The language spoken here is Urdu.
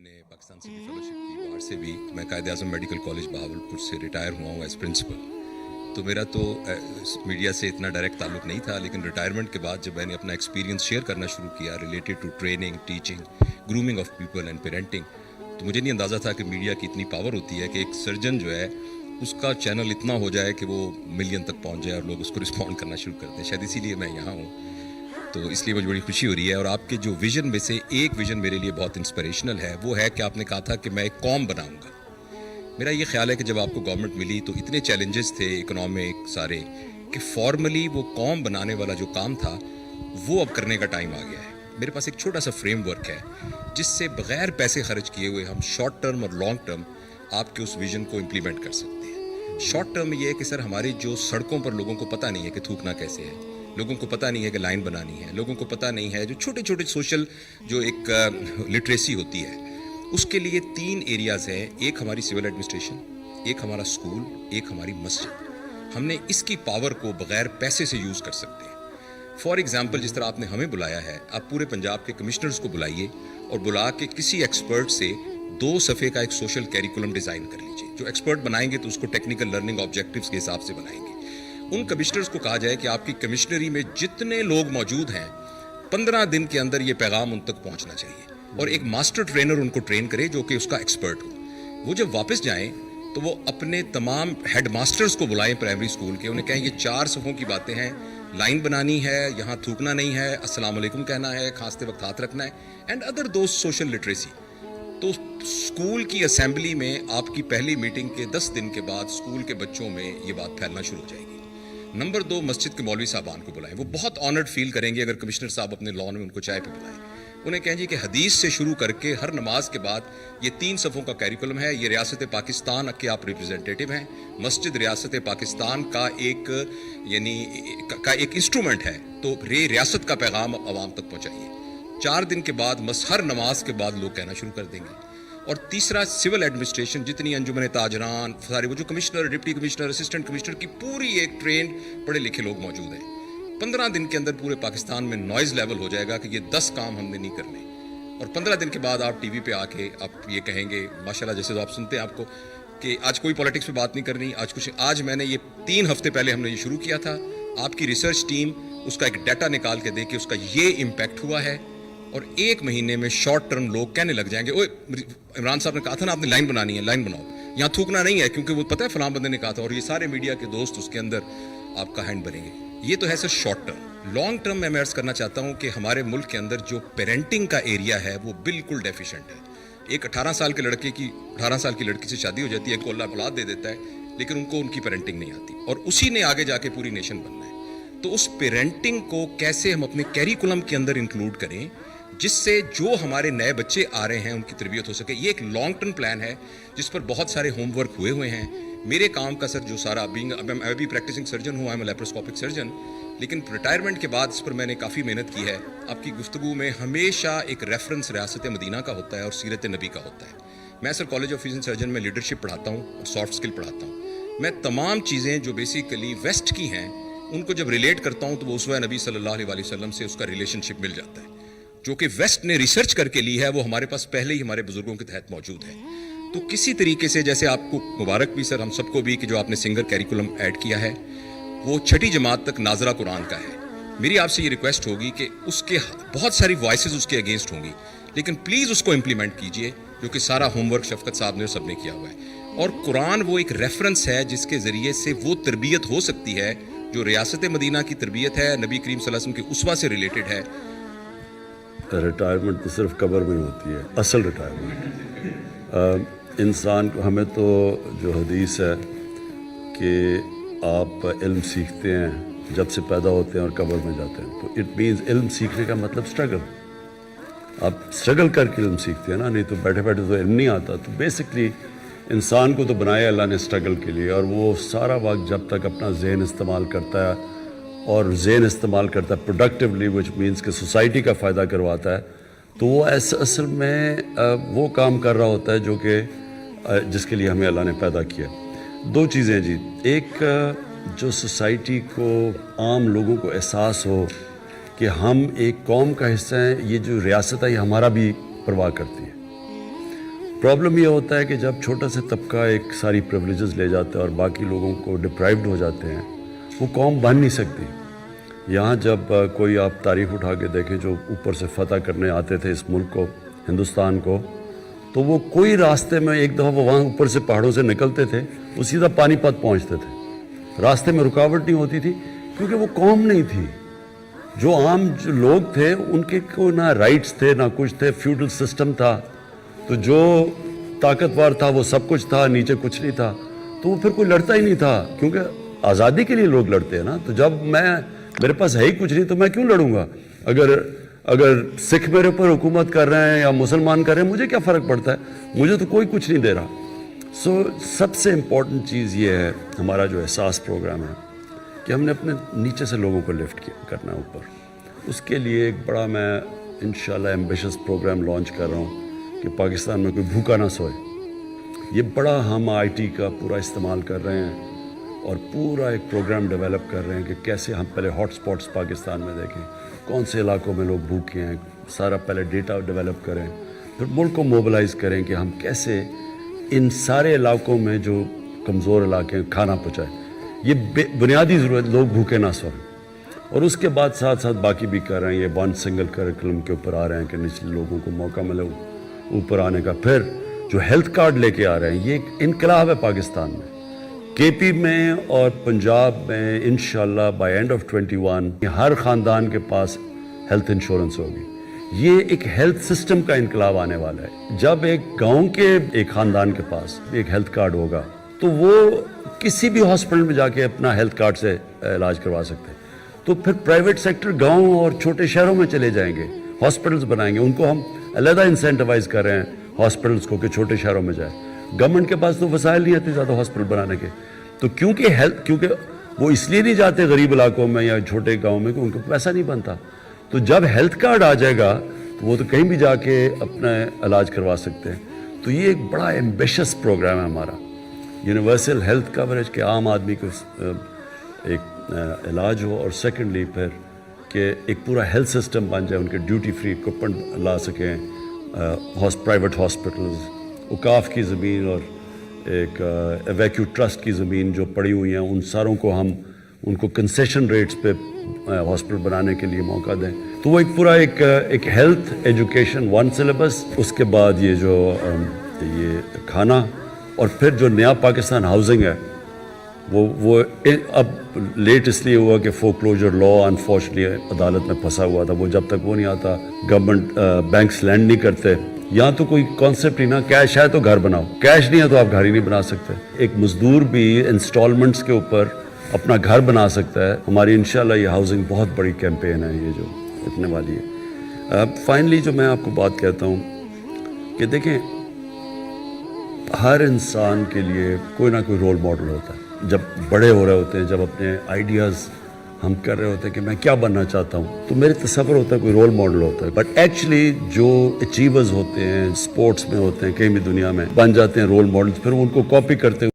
نے پاکستان سے بھی فیلوشپ کی، باہر سے بھی. میں قائد اعظم میڈیکل کالج بہاولپور سے ریٹائر ہوا ہوں ایز پرنسپل. تو میرا تو میڈیا سے اتنا ڈائریکٹ تعلق نہیں تھا، لیکن ریٹائرمنٹ کے بعد جب میں نے اپنا ایکسپیرینس شیئر کرنا شروع کیا related to training, teaching, grooming of people and parenting, تو مجھے نہیں اندازہ تھا کہ میڈیا کی اتنی پاور ہوتی ہے کہ ایک سرجن جو ہے اس کا چینل اتنا ہو جائے کہ وہ ملین تک پہنچ جائے اور لوگ اس کو رسپونڈ کرنا شروع کر دیں. شاید اسی لیے میں یہاں ہوں. تو اس لیے مجھے بڑی خوشی ہو رہی ہے. اور آپ کے جو ویژن میں سے ایک ویژن میرے لیے بہت انسپریشنل ہے، وہ ہے کہ آپ نے کہا تھا کہ میں ایک قوم بناؤں گا. میرا یہ خیال ہے کہ جب آپ کو گورنمنٹ ملی تو اتنے چیلنجز تھے اکنامک سارے کہ فارملی وہ قوم بنانے والا جو کام تھا وہ اب کرنے کا ٹائم آ گیا ہے. میرے پاس ایک چھوٹا سا فریم ورک ہے جس سے بغیر پیسے خرچ کیے ہوئے ہم شارٹ ٹرم اور لانگ ٹرم آپ کے اس ویژن کو امپلیمنٹ کر سکتے ہیں. شارٹ ٹرم یہ ہے کہ سر ہماری جو سڑکوں پر لوگوں کو پتہ نہیں ہے کہ تھوکنا کیسے ہے، لوگوں کو پتہ نہیں ہے کہ لائن بنانی ہے، لوگوں کو پتہ نہیں ہے جو چھوٹے چھوٹے سوشل جو ایک لٹریسی ہوتی ہے، اس کے لیے 3 ایریاز ہیں. ایک ہماری سول ایڈمنسٹریشن، ایک ہمارا اسکول، ایک ہماری مسجد. ہم نے اس کی پاور کو بغیر پیسے سے یوز کر سکتے ہیں. فار ایگزامپل جس طرح آپ نے ہمیں بلایا ہے، آپ پورے پنجاب کے کمشنرز کو بلائیے اور بلا کے کسی ایکسپرٹ سے 2 صفحے کا ایک سوشل کیریکولم ڈیزائن کر لیجیے. جو ایکسپرٹ بنائیں گے تو اس کو ٹیکنیکل لرننگ آبجیکٹیوز کے حساب سے بنائیں گے. ان کمشنرز کو کہا جائے کہ آپ کی کمشنری میں جتنے لوگ موجود ہیں 15 دن کے اندر یہ پیغام ان تک پہنچنا چاہیے، اور ایک ماسٹر ٹرینر ان کو ٹرین کرے جو کہ اس کا ایکسپرٹ ہو. وہ جب واپس جائیں تو وہ اپنے تمام ہیڈ ماسٹرز کو بلائیں پرائمری اسکول کے، انہیں کہیں یہ 4 صفوں کی باتیں ہیں، لائن بنانی ہے، یہاں تھوکنا نہیں ہے، السلام علیکم کہنا ہے، کھانستے وقت ہاتھ رکھنا ہے، and other those social literacy. تو اسکول کی اسمبلی میں آپ کی پہلی میٹنگ کے 10 دن کے بعد اسکول کے بچوں میں یہ بات پھیلنا شروع ہو جائے گی. نمبر 2، مسجد کے مولوی صاحبان کو بلائیں. وہ بہت آنرڈ فیل کریں گے اگر کمشنر صاحب اپنے لان میں ان کو چائے پہ بلائیں. انہیں کہیں جی کہ حدیث سے شروع کر کے ہر نماز کے بعد یہ 3 صفوں کا کیریکولم ہے. یہ ریاست پاکستان کے آپ ریپرزینٹیٹو ہیں. مسجد ریاست پاکستان کا ایک انسٹرومنٹ ہے، تو ریاست کا پیغام عوام تک پہنچائیے. 4 دن کے بعد ہر نماز کے بعد لوگ کہنا شروع کر دیں گے. اور تیسرا، سول ایڈمنسٹریشن، جتنی انجمن تاجران سارے وہ جو commissioner, deputy commissioner, assistant commissioner کی پوری ایک ٹرینڈ پڑھے لکھے لوگ موجود ہیں. 15 دن کے اندر پورے پاکستان میں نوائز لیول ہو جائے گا کہ یہ 10 کام ہم نے نہیں کرنے. اور 15 دن کے بعد آپ ٹی وی پہ آ کے آپ یہ کہیں گے ماشاءاللہ، جیسے آپ سنتے ہیں آپ کو کہ آج کوئی پولیٹکس پہ بات نہیں کرنی، آج میں نے یہ 3 ہفتے پہلے ہم نے یہ شروع کیا تھا. آپ کی ریسرچ ٹیم اس کا ایک ڈیٹا نکال کے دے کہ اس کا یہ امپیکٹ ہوا ہے، اور 1 مہینے میں شارٹ ٹرم لوگ کہنے لگ جائیں گے اوے عمران صاحب نے کہا تھا نا آپ نے لائن بنانی ہے، لائن بناؤ، یہاں تھوکنا نہیں ہے کیونکہ وہ پتہ ہے فلاں بندے نے کہا تھا. اور یہ سارے میڈیا کے دوست اس کے اندر آپ کا ہینڈ بنیں گے. یہ تو ہے سر شارٹ ٹرم. لانگ ٹرم میں عرض کرنا چاہتا ہوں کہ ہمارے ملک کے اندر جو پیرنٹنگ کا ایریا ہے وہ بالکل ڈیفیشینٹ ہے. ایک 18 سال کے لڑکے کی 18 سال کی لڑکی سے شادی ہو جاتی ہے، کو اللہ اولاد دے دیتا ہے، لیکن ان کو ان کی پیرنٹنگ نہیں آتی، اور اسی نے آگے جا کے پوری نیشن بننا ہے. تو اس پیرنٹنگ کو کیسے ہم اپنے کیریکولم کے اندر انکلوڈ کریں جس سے جو ہمارے نئے بچے آ رہے ہیں ان کی تربیت ہو سکے. یہ ایک لانگ ٹرم پلان ہے جس پر بہت سارے ہوم ورک ہوئے ہیں. میرے کام کا سر جو سارا میں بھی پریکٹسنگ سرجن ہوں، آئی ایم لیپروسکوپک سرجن، لیکن ریٹائرمنٹ کے بعد اس پر میں نے کافی محنت کی ہے. آپ کی گفتگو میں ہمیشہ ایک ریفرنس ریاست مدینہ کا ہوتا ہے اور سیرت نبی کا ہوتا ہے. میں سر کالج آف فزن سرجن میں لیڈرشپ پڑھاتا ہوں اور سافٹ اسکل پڑھاتا ہوں. میں تمام چیزیں جو بیسیکلی ویسٹ کی ہیں ان کو جب ریلیٹ کرتا ہوں تو وہ اسوہ نبی صلی اللہ علیہ وسلم سے اس کا ریلیشن شپ مل جاتا ہے. جو کہ ویسٹ نے ریسرچ کر کے لی ہے وہ ہمارے پاس پہلے ہی ہمارے بزرگوں کے تحت موجود ہے. تو کسی طریقے سے جیسے آپ کو مبارک بھی سر، ہم سب کو بھی، کہ جو آپ نے سنگر کیریکولم ایڈ کیا ہے وہ 6ٹھی جماعت تک ناظرہ قرآن کا ہے. میری آپ سے یہ ریکویسٹ ہوگی کہ اس کے بہت ساری وائسز اس کے اگینسٹ ہوں گی، لیکن پلیز اس کو امپلیمنٹ کیجئے، جو کہ سارا ہوم ورک شفقت صاحب نے اور سب نے کیا ہوا ہے. اور قرآن وہ ایک ریفرنس ہے جس کے ذریعے سے وہ تربیت ہو سکتی ہے جو ریاست مدینہ کی تربیت ہے، نبی کریم صلی اللہ علیہ وسلم کے اسوہ سے ریلیٹڈ ہے. ریٹائرمنٹ تو صرف قبر میں ہوتی ہے، اصل ریٹائرمنٹ انسان کو. ہمیں تو جو حدیث ہے کہ آپ علم سیکھتے ہیں جب سے پیدا ہوتے ہیں اور قبر میں جاتے ہیں، تو اٹ مینز علم سیکھنے کا مطلب اسٹرگل. آپ اسٹرگل کر کے علم سیکھتے ہیں نا، نہیں تو بیٹھے بیٹھے تو علم نہیں آتا. تو بیسکلی انسان کو تو بنایا اللہ نے اسٹرگل کے لیے، اور وہ سارا وقت جب تک اپنا ذہن استعمال کرتا ہے اور ذہن استعمال کرتا ہے پروڈکٹیولی، وچ مینس کہ سوسائٹی کا فائدہ کرواتا ہے، تو وہ اصل میں وہ کام کر رہا ہوتا ہے جو کہ جس کے لیے ہمیں اللہ نے پیدا کیا. 2 چیزیں جی. ایک جو سوسائٹی کو، عام لوگوں کو احساس ہو کہ ہم ایک قوم کا حصہ ہیں، یہ جو ریاست ہے یہ ہمارا بھی پرواہ کرتی ہے. پرابلم یہ ہوتا ہے کہ جب چھوٹا سا طبقہ ایک ساری پریولیجز لے جاتا ہے اور باقی لوگوں کو ڈپرائیوڈ ہو جاتے ہیں, وہ قوم بن نہیں سکتی. یہاں جب کوئی آپ تاریخ اٹھا کے دیکھیں جو اوپر سے فتح کرنے آتے تھے اس ملک کو, ہندوستان کو, تو وہ کوئی راستے میں ایک دفعہ وہ وہاں اوپر سے پہاڑوں سے نکلتے تھے, وہ سیدھا پانی پت پہنچتے تھے. راستے میں رکاوٹ نہیں ہوتی تھی کیونکہ وہ قوم نہیں تھی. جو عام جو لوگ تھے ان کے کوئی نہ رائٹس تھے نہ کچھ تھے, فیوڈل سسٹم تھا, تو جو طاقتور تھا وہ سب کچھ تھا, نیچے کچھ نہیں تھا, تو وہ پھر کوئی لڑتا ہی نہیں تھا. کیونکہ آزادی کے لیے لوگ لڑتے ہیں نا. تو جب میرے پاس ہے ہی کچھ نہیں تو میں کیوں لڑوں گا؟ اگر سکھ میرے اوپر حکومت کر رہے ہیں یا مسلمان کر رہے ہیں, مجھے کیا فرق پڑتا ہے؟ مجھے تو کوئی کچھ نہیں دے رہا. سب سے امپورٹنٹ چیز یہ ہے ہمارا جو احساس پروگرام ہے کہ ہم نے اپنے نیچے سے لوگوں کو لفٹ کرنا ہے اوپر. اس کے لیے ایک بڑا میں انشاءاللہ ایمبیشس پروگرام لانچ کر رہا ہوں کہ پاکستان میں کوئی بھوکا نہ سوئے. یہ بڑا ہم آئی ٹی کا پورا استعمال کر رہے ہیں اور پورا ایک پروگرام ڈیولپ کر رہے ہیں کہ کیسے ہم پہلے ہاٹ سپاٹس پاکستان میں دیکھیں, کون سے علاقوں میں لوگ بھوکے ہیں, سارا پہلے ڈیٹا ڈیولپ کریں, پھر ملک کو موبلائز کریں کہ ہم کیسے ان سارے علاقوں میں جو کمزور علاقے ہیں کھانا پہنچائیں. یہ بنیادی ضرورت, لوگ بھوکے نہ سوئیں. اور اس کے بعد ساتھ ساتھ باقی بھی کر رہے ہیں. یہ ون سنگل کریکولم کے اوپر آ رہے ہیں کہ نچلے لوگوں کو موقع ملے اوپر آنے کا. پھر جو ہیلتھ کارڈ لے کے آ رہے ہیں, یہ ایک انقلاب ہے پاکستان میں. کے پی میں اور پنجاب میں انشاءاللہ بائی اینڈ آف 21 ہر خاندان کے پاس ہیلتھ انشورنس ہوگی. یہ ایک ہیلتھ سسٹم کا انقلاب آنے والا ہے. جب ایک گاؤں کے ایک خاندان کے پاس ایک ہیلتھ کارڈ ہوگا تو وہ کسی بھی ہاسپٹل میں جا کے اپنا ہیلتھ کارڈ سے علاج کروا سکتے ہیں. تو پھر پرائیویٹ سیکٹر گاؤں اور چھوٹے شہروں میں چلے جائیں گے, ہاسپٹلز بنائیں گے. ان کو ہم علیحدہ انسینٹیوائز کر رہے ہیں ہاسپٹلز کو کہ چھوٹے شہروں میں جائیں. گورنمنٹ کے پاس تو وسائل نہیں آتے زیادہ ہاسپٹل بنانے کے. تو کیونکہ وہ اس لیے نہیں جاتے غریب علاقوں میں یا چھوٹے گاؤں میں کہ ان کو پیسہ نہیں بنتا. تو جب ہیلتھ کارڈ آ جائے گا تو وہ تو کہیں بھی جا کے اپنا علاج کروا سکتے ہیں. تو یہ ایک بڑا ایمبیشس پروگرام ہے ہمارا, یونیورسل ہیلتھ کوریج کے عام آدمی کو ایک علاج ہو, اور سیکنڈلی پھر کہ ایک پورا ہیلتھ سسٹم بن جائے, ان کے ڈیوٹی فری اکوپمنٹ لا سکیں. پرائیویٹ ہاسپٹلز, اوقاف کی زمین اور ایک ایویکیو ٹرسٹ کی زمین جو پڑی ہوئی ہیں, ان ساروں کو ہم ان کو کنسیشن ریٹس پہ ہاسپٹل بنانے کے لیے موقع دیں. تو وہ ایک پورا ایک ہیلتھ ایجوکیشن ون سلیبس, اس کے بعد یہ جو یہ کھانا, اور پھر جو نیا پاکستان ہاؤسنگ ہے وہ اب لیٹ اس لیے ہوا کہ فورکلوجر لا انفارچونیٹلی عدالت میں پھنسا ہوا تھا. وہ جب تک وہ نہیں آتا گورنمنٹ بینکس لینڈ نہیں کرتے. یہاں تو کوئی کانسیپٹ ہی نہ, کیش ہے تو گھر بناؤ, کیش نہیں ہے تو آپ گھر ہی نہیں بنا سکتے. ایک مزدور بھی انسٹالمنٹس کے اوپر اپنا گھر بنا سکتا ہے. ہماری انشاءاللہ یہ ہاؤسنگ بہت بڑی کیمپین ہے یہ جو اتنے والی ہے. فائنلی جو میں آپ کو بات کہتا ہوں کہ دیکھیں, ہر انسان کے لیے کوئی نہ کوئی رول ماڈل ہوتا ہے. جب بڑے ہو رہے ہوتے ہیں, جب اپنے آئیڈیاز ہم کر رہے ہوتے ہیں کہ میں کیا بننا چاہتا ہوں, تو میرے تصور ہوتا ہے کوئی رول ماڈل ہوتا ہے. بٹ ایکچولی جو اچیورز ہوتے ہیں اسپورٹس میں ہوتے ہیں کہیں بھی دنیا میں بن جاتے ہیں رول ماڈلز, پھر ان کو کاپی کرتے ہیں.